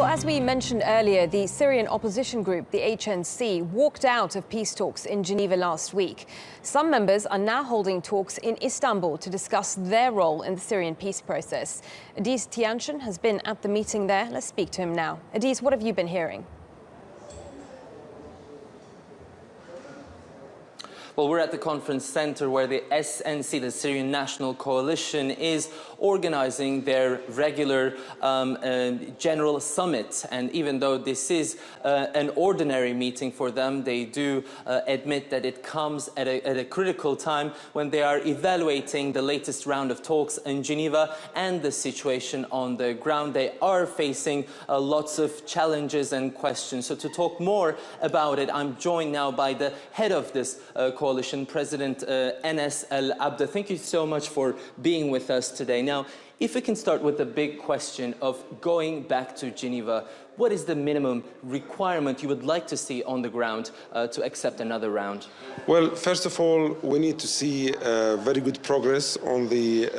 Well, as we mentioned earlier, the Syrian opposition group, the SNC, walked out of peace talks in Geneva last week. Some members are now holding talks in Istanbul to discuss their role in the Syrian peace process. Ediz Tiyansan has been at the meeting there. Let's speak to him now. Ediz, what have you been hearing? Well, we're at the conference center where the SNC, the Syrian National Coalition, is organizing their regular general summit. And even though this is an ordinary meeting for them, they do admit that it comes at a critical time when they are evaluating the latest round of talks in Geneva and the situation on the ground. They are facing lots of challenges and questions. So to talk more about it, I'm joined now by the head of this coalition, President Enes Abdah. Thank you so much for being with us today. Now, if we can start with the big question of going back to Geneva, what is the minimum requirement you would like to see on the ground to accept another round? Well, first of all, we need to see very good progress on the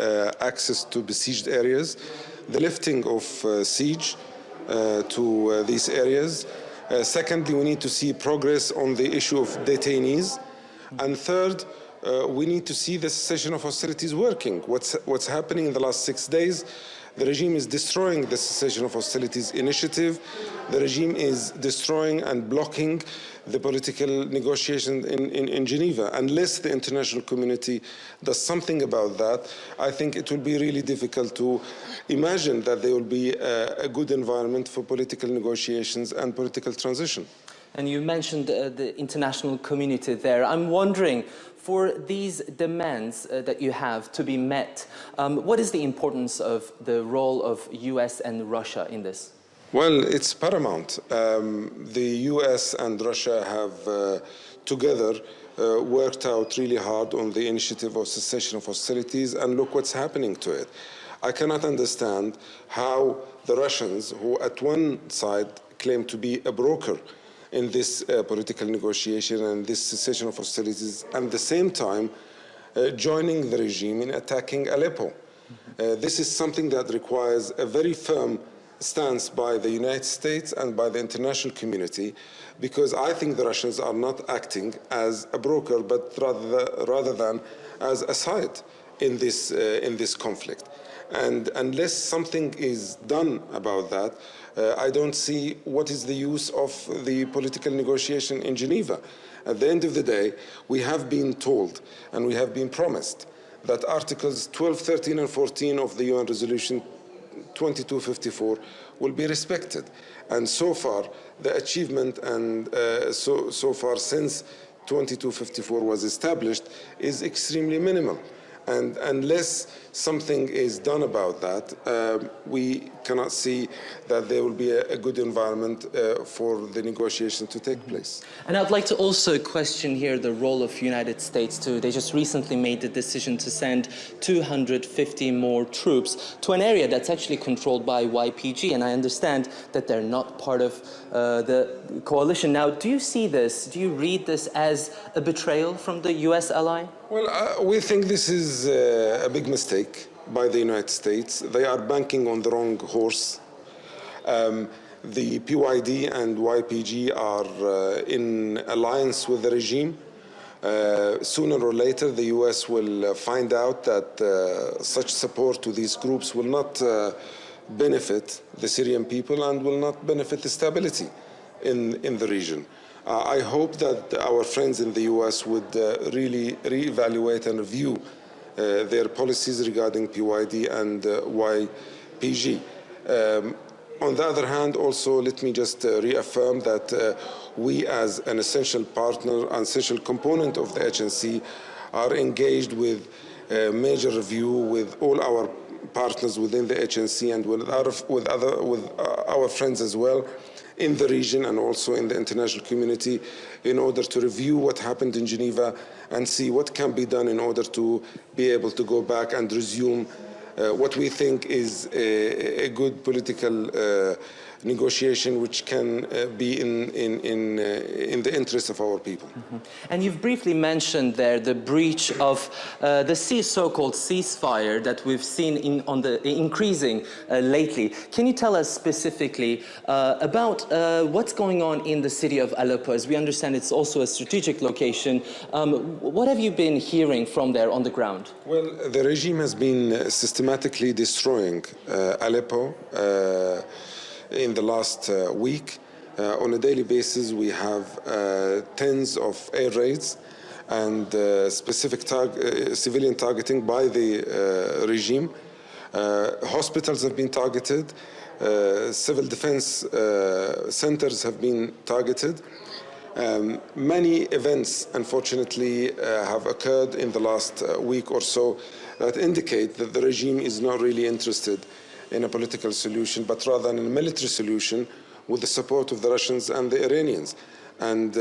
access to besieged areas, the lifting of siege to these areas. Secondly, we need to see progress on the issue of detainees. And third, we need to see the cessation of hostilities working. What's happening in the last 6 days, the regime is destroying the cessation of hostilities initiative. The regime is destroying and blocking the political negotiation in Geneva. Unless the international community does something about that, I think it will be really difficult to imagine that there will be a good environment for political negotiations and political transition. And you mentioned the international community there. I'm wondering, for these demands that you have to be met, what is the importance of the role of US and Russia in this? Well, it's paramount. The US and Russia have together worked out really hard on the initiative of cessation of hostilities, and look what's happening to it. I cannot understand how the Russians, who at one side claim to be a broker in this political negotiation and this cessation of hostilities, and at the same time joining the regime in attacking Aleppo. This is something that requires a very firm stance by the United States and by the international community, because I think the Russians are not acting as a broker, but rather than as a side in this conflict. And unless something is done about that, I don't see what is the use of the political negotiation in Geneva. At the end of the day, we have been told and we have been promised that Articles 12, 13 and 14 of the UN Resolution 2254 will be respected. And so far, the achievement and so far since 2254 was established is extremely minimal. And unless something is done about that, we cannot see that there will be a good environment for the negotiation to take place. And I'd like to also question here the role of the United States too. They just recently made the decision to send 250 more troops to an area that's actually controlled by YPG, and I understand that they're not part of the coalition. Now, do you see this, do you read this as a betrayal from the US ally? Well, we think this is a big mistake by the United States. They are banking on the wrong horse. The PYD and YPG are in alliance with the regime. Sooner or later, the US will find out that such support to these groups will not benefit the Syrian people and will not benefit the stability in the region. I hope that our friends in the US would really reevaluate and review their policies regarding PYD and YPG. On the other hand, also, let me just reaffirm that we, as an essential partner, an essential component of the SNC, are engaged with a major review with all our partners within the SNC and with our friends as well in the region and also in the international community, in order to review what happened in Geneva and see what can be done in order to be able to go back and resume what we think is a good political negotiation which can be in the interest of our people. Mm-hmm. And you've briefly mentioned there the breach of the so-called ceasefire that we've seen increasing lately. Can you tell us specifically about what's going on in the city of Aleppo? As we understand, it's also a strategic location. What have you been hearing from there on the ground? Well, the regime has been systematically destroying Aleppo in the last week. On a daily basis, we have tens of air raids and specific civilian targeting by the regime. Hospitals have been targeted. Civil defense centers have been targeted. Many events, unfortunately, have occurred in the last week or so that indicate that the regime is not really interested in a political solution, but rather in a military solution with the support of the Russians and the Iranians. And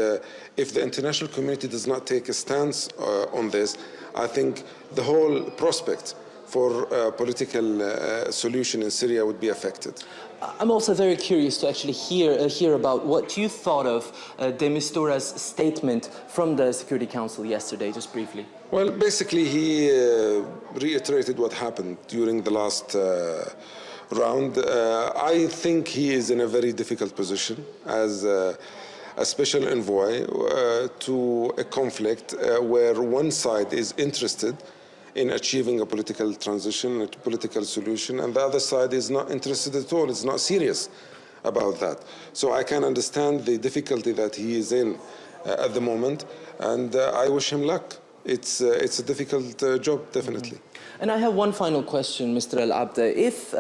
if the international community does not take a stance on this, I think the whole prospect for a political solution in Syria would be affected. I'm also very curious to actually hear about what you thought of de Mistura's statement from the Security Council yesterday, just briefly. Well, basically, he reiterated what happened during the last round. I think he is in a very difficult position as a special envoy to a conflict where one side is interested in achieving a political transition, a political solution, and the other side is not interested at all. It's not serious about that. So I can understand the difficulty that he is in at the moment, and I wish him luck. It's a difficult job, definitely. And I have one final question, Mr. Abdah. If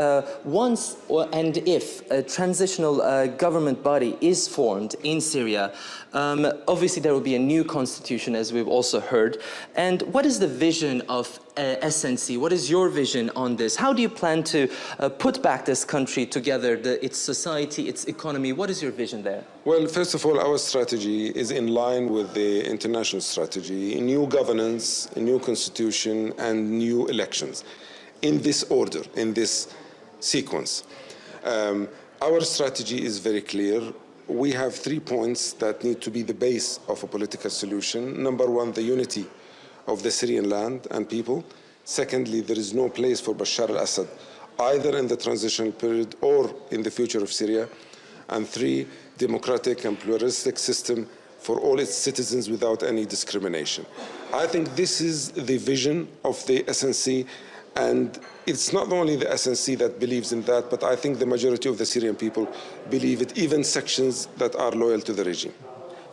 if a transitional government body is formed in Syria, obviously there will be a new constitution, as we've also heard. And what is the vision of SNC? What is your vision on this? How do you plan to put back this country together, its society, its economy? What is your vision there? Well, first of all, our strategy is in line with the international strategy: new governance, a new constitution, and new elections. In this order, in this sequence. Our strategy is very clear. We have 3 points that need to be the base of a political solution. Number one, the unity of the Syrian land and people. Secondly, there is no place for Bashar al-Assad, either in the transitional period or in the future of Syria. And three, democratic and pluralistic system for all its citizens without any discrimination. I think this is the vision of the SNC, and it's not only the SNC that believes in that, but I think the majority of the Syrian people believe it, even sections that are loyal to the regime.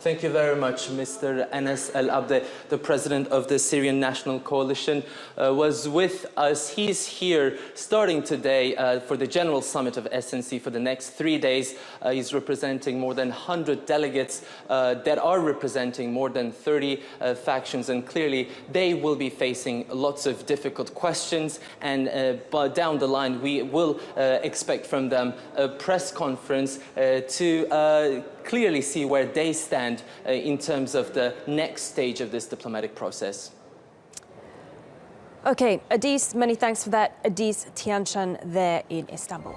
Thank you very much, Mr. Anas Al-Abdah, the president of the Syrian National Coalition, was with us. He's here starting today for the General Summit of SNC for the next 3 days. He's representing more than 100 delegates that are representing more than 30 factions, and clearly they will be facing lots of difficult questions, and but down the line we will expect from them a press conference to clearly see where they stand in terms of the next stage of this diplomatic process. Okay, Ediz, many thanks for that. Ediz Tiyansan there in Istanbul.